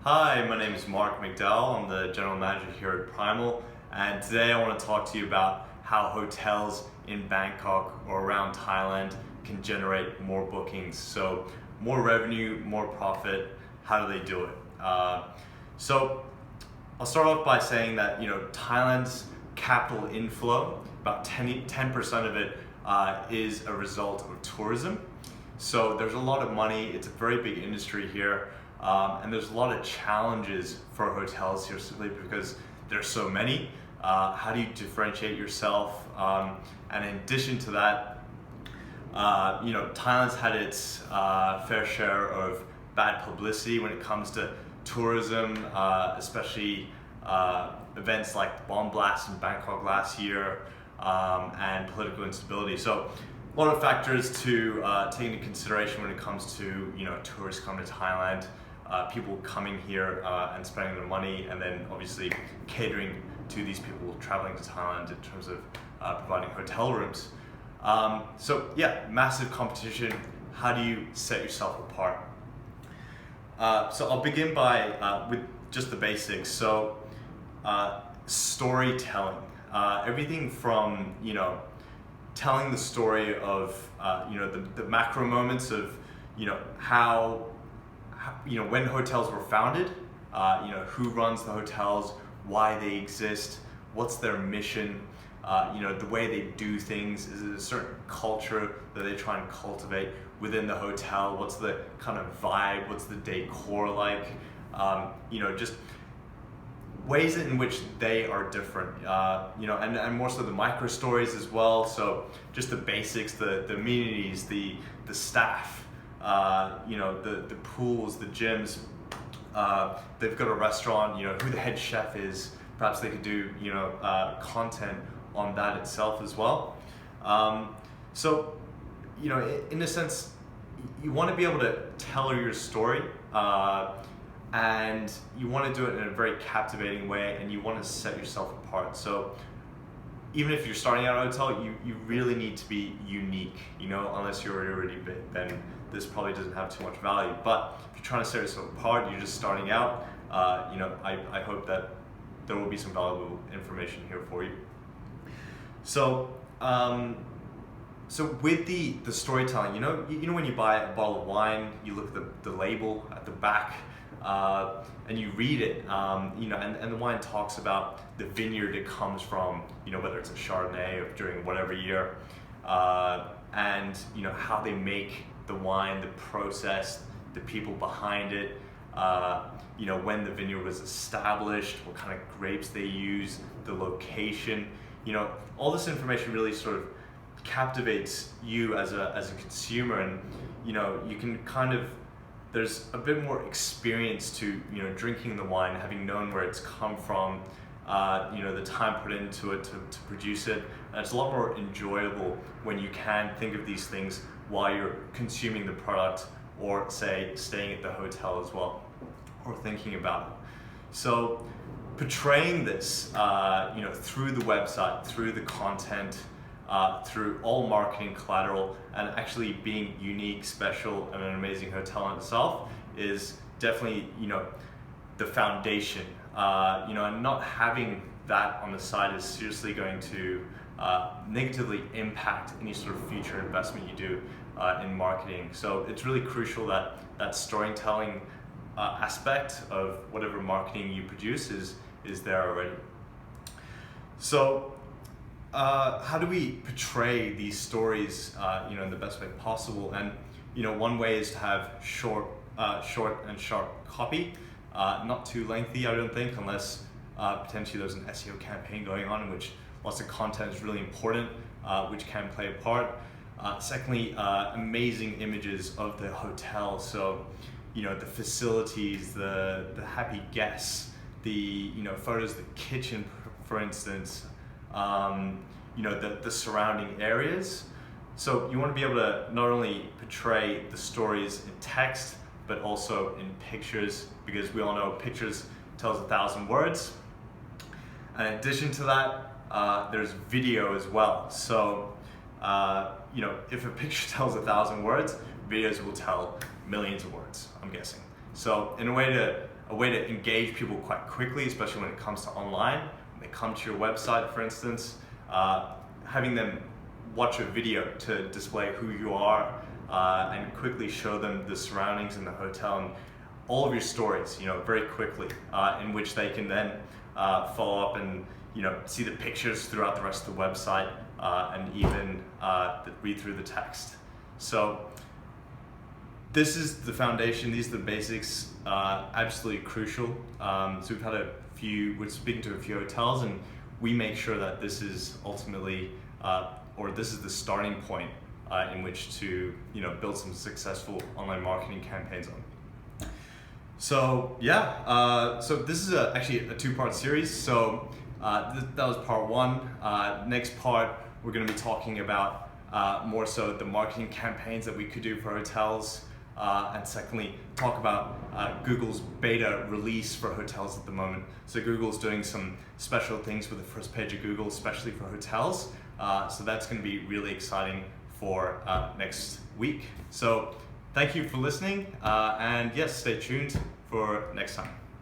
Hi, my name is Mark McDowell. I'm the general manager here at Primal, and today I want to talk to you about how hotels in Bangkok or around Thailand can generate more bookings. So more revenue, more profit. How do they do it? So I'll start off by saying that Thailand's capital inflow, about 10% of it is a result of tourism. So there's a lot of money. It's a very big industry here. And there's a lot of challenges for hotels here simply because there's so many. How do you differentiate yourself? And in addition to that, Thailand's had its fair share of bad publicity when it comes to tourism, especially events like the bomb blast in Bangkok last year and political instability. So a lot of factors to take into consideration when it comes to tourists coming to Thailand. People coming here and spending their money, and then obviously catering to these people traveling to Thailand in terms of providing hotel rooms. So yeah, massive competition. How do you set yourself apart? So I'll begin with just the basics. So storytelling, everything from telling the story of the macro moments of how when hotels were founded, who runs the hotels, why they exist, what's their mission, the way they do things. Is it a certain culture that they try and cultivate within the hotel? What's the kind of vibe? What's the decor like? Just ways in which they are different, and more so the micro stories as well. So just the basics, the amenities, the staff. The pools, the gyms, they've got a restaurant, who the head chef is. Perhaps they could do, content on that itself as well. So, in a sense, you want to be able to tell your story, and you want to do it in a very captivating way, and you want to set yourself apart. So even if you're starting out at a hotel, you really need to be unique, unless you're already big, then this probably doesn't have too much value. But if you're trying to set yourself apart, you're just starting out, I hope that there will be some valuable information here for you. So, with the storytelling, when you buy a bottle of wine, you look at the label at the back, and you read it, and the wine talks about the vineyard it comes from, whether it's a Chardonnay or during whatever year, and how they make the wine, the process, the people behind it, when the vineyard was established, what kind of grapes they use, the location, all this information really sort of captivates you as a consumer, and you can kind of, there's a bit more experience to drinking the wine, having known where it's come from, the time put into it to produce it, and it's a lot more enjoyable when you can think of these things while you're consuming the product, or say staying at the hotel as well, or thinking about it. So portraying this through the website, through the content, through all marketing collateral, and actually being unique, special, and an amazing hotel in itself is definitely the foundation. And not having that on the side is seriously going to negatively impact any sort of future investment you do in marketing. So it's really crucial that storytelling aspect of whatever marketing you produce is there already. So how do we portray these stories in the best way possible? And one way is to have short and sharp copy, not too lengthy, I don't think, unless potentially there's an SEO campaign going on in which lots of content is really important, which can play a part. Secondly, amazing images of the hotel. So the facilities, the happy guests, the photos of the kitchen, for instance, the surrounding areas. So you want to be able to not only portray the stories in text, but also in pictures, because we all know pictures tells 1,000 words. And in addition to that, there's video as well. So if a picture tells 1,000 words, videos will tell millions of words, I'm guessing. So in a way to a way to engage people quite quickly, especially when it comes to online. When they come to your website, for instance, having them watch a video to display who you are and quickly show them the surroundings in the hotel and all of your stories, very quickly, in which they can then follow up and see the pictures throughout the rest of the website and even read through the text. So this is the foundation, these are the basics, absolutely crucial. So we're speaking to a few hotels, and we make sure that this is ultimately, or this is the starting point in which to build some successful online marketing campaigns on. So yeah, so this is actually a two-part series. So that was part one. Next part, we're going to be talking about more so the marketing campaigns that we could do for hotels, and secondly, talk about Google's beta release for hotels at the moment. So Google's doing some special things with the first page of Google, especially for hotels. So that's going to be really exciting for next week. So thank you for listening, and yes, stay tuned for next time.